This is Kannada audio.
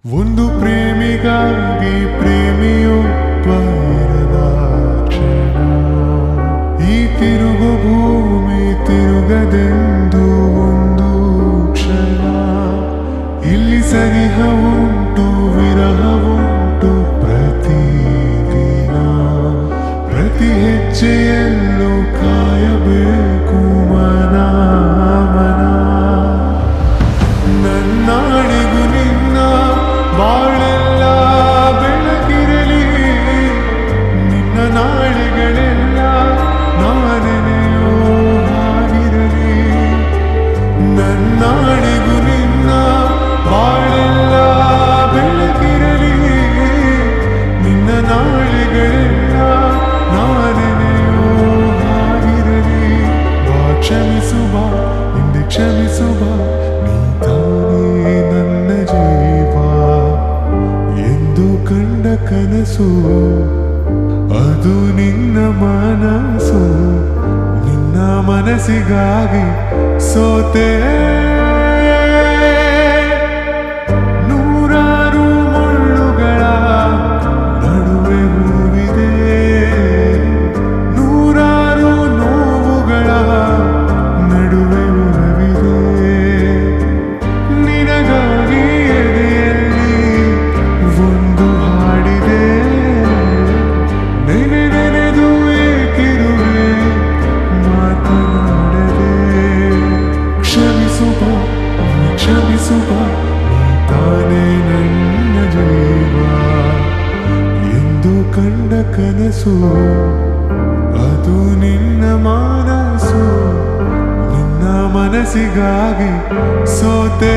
ಒಂದು ಪ್ರೇಮಿಗಾಗಿ ಪ್ರೇಮಿಯೊಬ್ಬರದ ಕ್ಷಣ, ಈ ತಿರುಗು ಭೂಮಿ ತಿರುಗದೆಂದು ಒಂದು ಕ್ಷಣ, ಇಲ್ಲಿ ಸನಿಹ ಉಂಟು ವಿರಹವುಂಟು ಪ್ರತಿದಿನ, ಪ್ರತಿ ಹೆಜ್ಜೆಯಲ್ಲೂ ಕಾಯಬೇಕು ಮನ ಮನ. ನನ್ನಾಣೆಗೂ ನಿನ್ನ ಬಾಳೆಲ್ಲ ಬೆಳಗಿರಲಿ, ನಿನ್ನ ನಾಳೆಗಳೆಲ್ಲ ನಾನೆನೆಯೋ ಹಾಗಿರಲಿ. ನನ್ನಾಣೆಗೂ ನಿನ್ನ ಬಾಳೆಲ್ಲ ಬೆಳಗಿರಲಿ, ನಿನ್ನ ನಾಳೆಗಳೆಲ್ಲ ನಾನೆನೆಯೋ ಹಾಗಿರಲಿ. ಬಾ ಕ್ಷಮಿಸು ಬಾ ಹಿಂದೆ ಕ್ಷಮಿಸು ಬಾ, ನೀ ತಾನೇ ನನ್ನ ಜೀವ ಎಂದು ಕಂಡ ಕನಸು, ಅದು ನಿನ್ನ ಮನಸ್ಸು. ನಿನ್ನ ಮನಸ್ಸಿಗಾಗಿ ಸೋತೆ. ನೂರಾರು ಮುಳ್ಳುಗಳ ನಡುವೆ ಹೂವಿದೆ, ನೂರಾರು ನೋವುಗಳ ನಡುವೆ ಹೂವಿದೆ. ನಿನಗಾಗಿ ಎದೆಯಲ್ಲಿ ಒಂದು ಹಾಡಿದೆ, ನೆನೆ ನೆನೆದು ಏಕಿರುವೆ ಮಾತನಾಡದೆ. ಕ್ಷಮಿಸು ಬಾ ಕ್ಷಮಿಸು ಬಾ, ನೀ ತಾನೇ ನನ್ನ ಜೀವ ಎಂದು ಕಂಡ ಕನಸು, ಅದು ನಿನ್ನ ಮನಸ್ಸು. ನಿನ್ನ ಮನಸ್ಸಿಗಾಗಿ ಸೋತೆ.